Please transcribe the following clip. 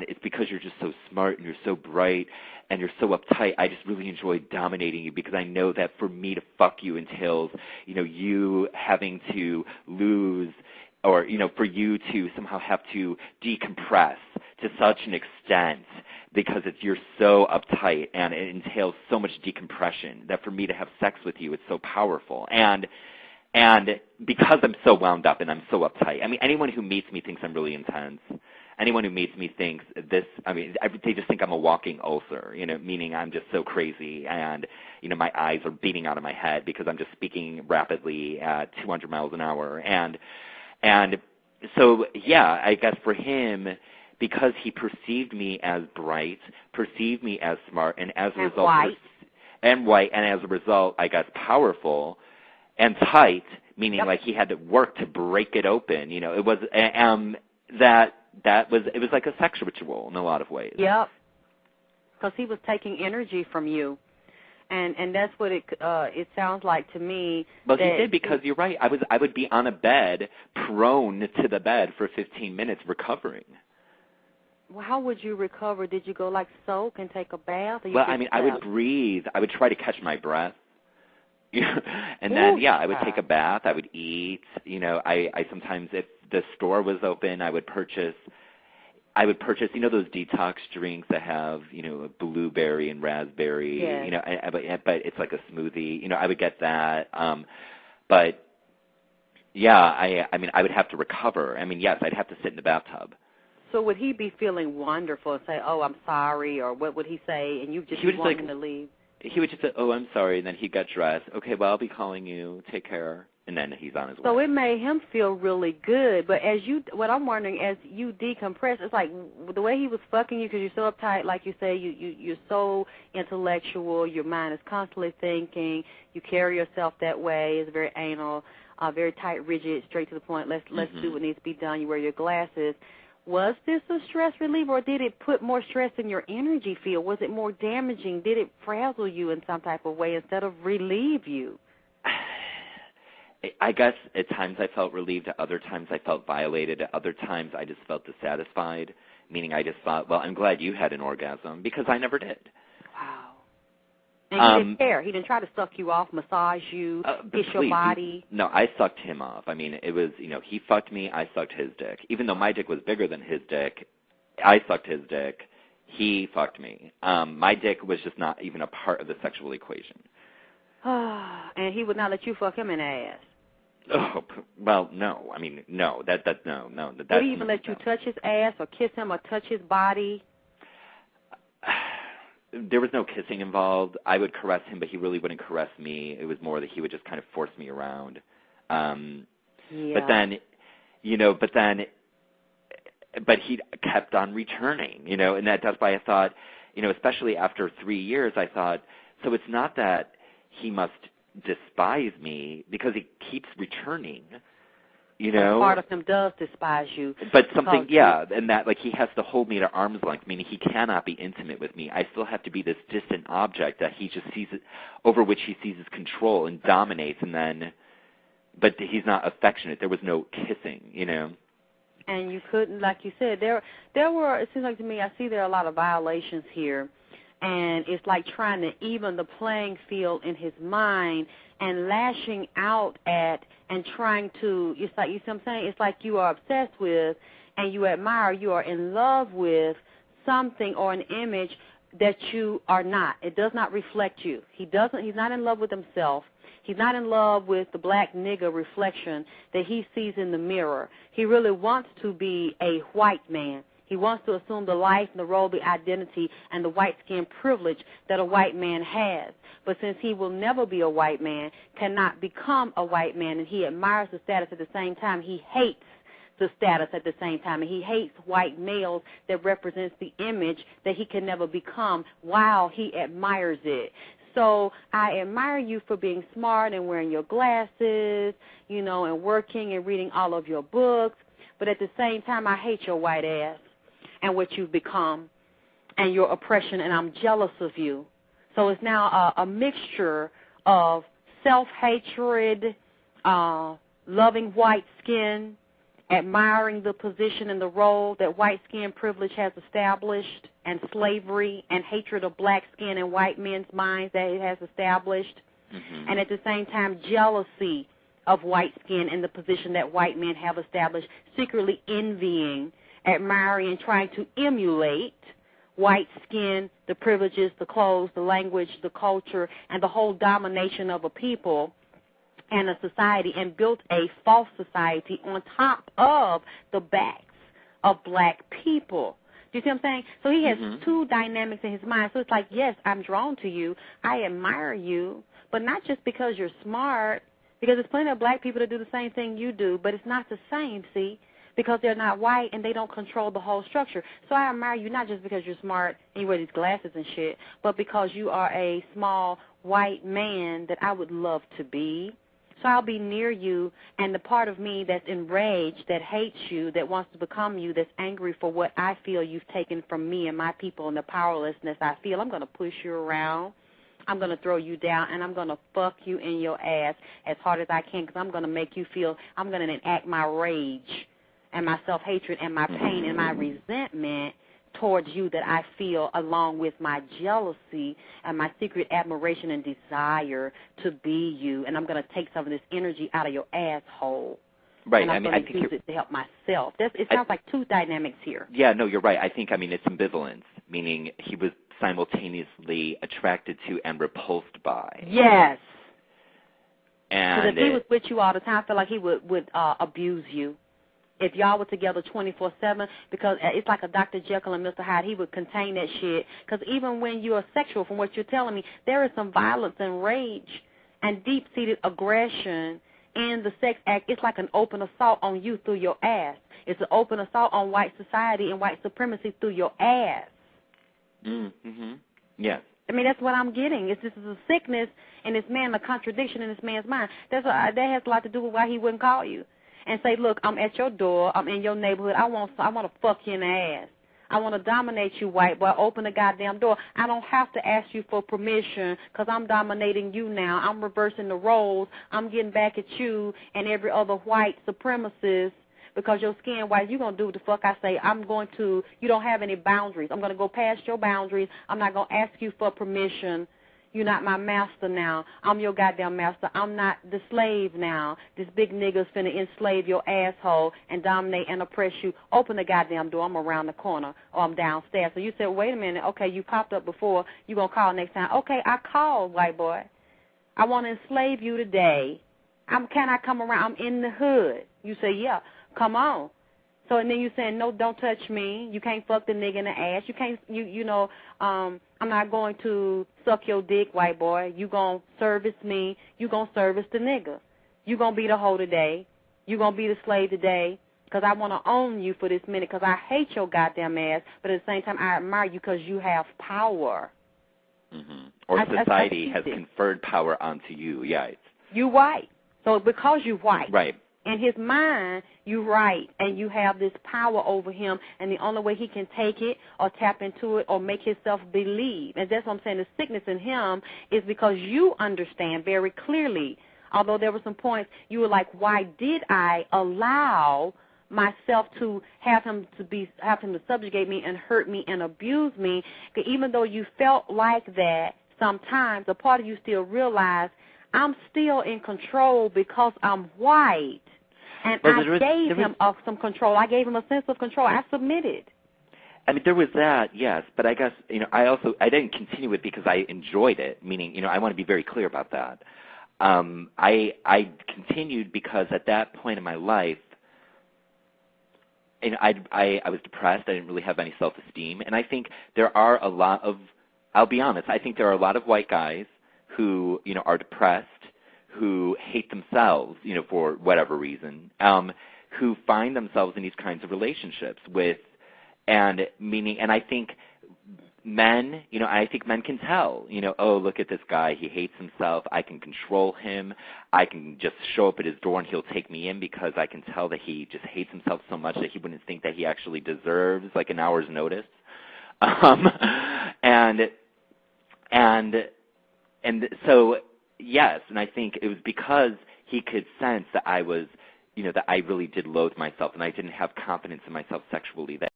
and it's because you're just so smart and you're so bright and you're so uptight. I just really enjoy dominating you because I know that for me to fuck you entails, you having to lose or, for you to somehow have to decompress to such an extent because you're so uptight and it entails so much decompression that for me to have sex with you, it's so powerful. And because I'm so wound up and I'm so uptight, I mean, anyone who meets me thinks I'm really intense. Anyone who meets me thinks they just think I'm a walking ulcer, meaning I'm just so crazy and, my eyes are beating out of my head because I'm just speaking rapidly at 200 miles an hour. And so, yeah, I guess for him, because he perceived me as bright, perceived me as smart, and as a result, white, and as a result, I guess, powerful and tight, meaning like he had to work to break it open. It was it was like a sex ritual in a lot of ways. Yep, because he was taking energy from you. And that's what it sounds like to me. Well, he did because you're right. I would be on a bed, prone to the bed for 15 minutes recovering. Well, how would you recover? Did you go soak and take a bath? Well, I mean, I would breathe. I would try to catch my breath. And then, I would take a bath. I would eat. I sometimes, if the store was open, I would purchase, those detox drinks that have, blueberry and raspberry, but it's like a smoothie. I would get that. But, I mean, I would have to recover. I mean, yes, I'd have to sit in the bathtub. So would he be feeling wonderful and say, oh, I'm sorry, or what would he say, and you just want him to leave? He would just say, oh, I'm sorry, and then he'd get dressed. Okay, well, I'll be calling you. Take care. And then he's on his way. So it made him feel really good. But what I'm wondering, as you decompress, it's like the way he was fucking you because you're so uptight, like you say, you're so intellectual, your mind is constantly thinking, you carry yourself that way, it's very anal, very tight, rigid, straight to the point, let's do what needs to be done, you wear your glasses. Was this a stress reliever, or did it put more stress in your energy field? Was it more damaging? Did it frazzle you in some type of way instead of relieve you? I guess at times I felt relieved, at other times I felt violated, at other times I just felt dissatisfied, meaning I just thought, well, I'm glad you had an orgasm, because I never did. Wow. And he didn't care. He didn't try to suck you off, massage you, kiss your body. No, I sucked him off. I mean, it was, he fucked me, I sucked his dick. Even though my dick was bigger than his dick, I sucked his dick, he fucked me. My dick was just not even a part of the sexual equation. And he would not let you fuck him in the ass? Oh, well, no. I mean, no. No. Would he even let you touch his ass or kiss him or touch his body? There was no kissing involved. I would caress him, but he really wouldn't caress me. It was more that he would just kind of force me around. But then, but he kept on returning, and that's why I thought, especially after 3 years, I thought, so it's not that he must despise me because he keeps returning. Part of him does despise you. But something, and that, he has to hold me at arm's length, meaning he cannot be intimate with me. I still have to be this distant object that he just sees it, over which he sees his control and dominates, but he's not affectionate. There was no kissing, And you couldn't, like you said, there were, it seems like to me, I see there are a lot of violations here. And it's like trying to even the playing field in his mind and lashing out at and trying to, it's like, you see what I'm saying? It's like you are obsessed with and you admire, you are in love with something or an image that you are not. It does not reflect you. He's not in love with himself. He's not in love with the black nigger reflection that he sees in the mirror. He really wants to be a white man. He wants to assume the life and the role, the identity, and the white skin privilege that a white man has. But since he will never be a white man, cannot become a white man, and he admires the status at the same time, he hates the status at the same time, and he hates white males that represents the image that he can never become while he admires it. So I admire you for being smart and wearing your glasses, and working and reading all of your books, but at the same time, I hate your white ass and what you've become and your oppression, and I'm jealous of you. So it's now a mixture of self-hatred, loving white skin, admiring the position and the role that white skin privilege has established, and slavery and hatred of black skin in white men's minds that it has established, and at the same time jealousy of white skin and the position that white men have established, secretly envying, admiring, and trying to emulate white skin, the privileges, the clothes, the language, the culture, and the whole domination of a people and a society, and built a false society on top of the backs of black people. Do you see what I'm saying? So he has two dynamics in his mind. So it's like, yes, I'm drawn to you. I admire you, but not just because you're smart, because there's plenty of black people that do the same thing you do, but it's not the same, see, because they're not white and they don't control the whole structure. So I admire you not just because you're smart and you wear these glasses and shit, but because you are a small white man that I would love to be. So I'll be near you, and the part of me that's enraged, that hates you, that wants to become you, that's angry for what I feel you've taken from me and my people and the powerlessness I feel, I'm going to push you around. I'm going to throw you down, and I'm going to fuck you in your ass as hard as I can, because I'm going to make you feel, I'm going to enact my rage and my self-hatred and my pain and my resentment towards you that I feel, along with my jealousy and my secret admiration and desire to be you. And I'm going to take some of this energy out of your asshole. Right. And I'm going to use it to help myself. It sounds like two dynamics here. Yeah, no, you're right. I think, it's ambivalence, meaning he was simultaneously attracted to and repulsed by. Yes. And because if he was with you all the time, I feel like he would abuse you. If y'all were together 24/7, because it's like a Dr. Jekyll and Mr. Hyde, he would contain that shit. Because even when you are sexual, from what you're telling me, there is some violence and rage and deep-seated aggression in the sex act. It's like an open assault on you through your ass. It's an open assault on white society and white supremacy through your ass. Yeah. I mean, that's what I'm getting. This is a sickness in this man, a contradiction in this man's mind. That has a lot to do with why he wouldn't call you and say, look, I'm at your door, I'm in your neighborhood, I want to fuck you in the ass. I want to dominate you, white boy. Open the goddamn door. I don't have to ask you for permission because I'm dominating you now. I'm reversing the roles. I'm getting back at you and every other white supremacist because your skin white. You're going to do what the fuck I say. You don't have any boundaries. I'm going to go past your boundaries. I'm not going to ask you for permission. You're not my master now. I'm your goddamn master. I'm not the slave now. This big nigga's finna enslave your asshole and dominate and oppress you. Open the goddamn door. I'm around the corner or I'm downstairs. So you said, wait a minute. Okay, you popped up before. You going to call next time. Okay, I called, white boy. I want to enslave you today. Can I come around? I'm in the hood. You say, yeah, come on. So and then you saying, no, don't touch me. You can't fuck the nigga in the ass. You can't, I'm not going to suck your dick, white boy. You going to service me. You going to service the nigga. You going to be the hoe today. You going to be the slave today because I want to own you for this minute because I hate your goddamn ass, but at the same time I admire you because you have power. Or society has conferred power onto you, yeah. You white. So because you white. Right. In his mind, you're right, and you have this power over him, and the only way he can take it or tap into it or make himself believe, and that's what I'm saying, the sickness in him is because you understand very clearly, although there were some points you were like, why did I allow myself to have him to subjugate me and hurt me and abuse me? Even though you felt like that sometimes, a part of you still realized I'm still in control because I'm white. And I gave him some control. I gave him a sense of control. I submitted. I mean, there was that, yes, but I guess, I didn't continue it because I enjoyed it, meaning, I want to be very clear about that. I continued because at that point in my life, I was depressed. I didn't really have any self-esteem. And I think there are a lot of, I'll be honest, I think there are a lot of white guys who, are depressed, who hate themselves, for whatever reason, who find themselves in these kinds of relationships and I think men, I think men can tell, oh, look at this guy, he hates himself, I can control him, I can just show up at his door and he'll take me in because I can tell that he just hates himself so much that he wouldn't think that he actually deserves like an hour's notice. And so, yes, and I think it was because he could sense that I was, that I really did loathe myself and I didn't have confidence in myself sexually, that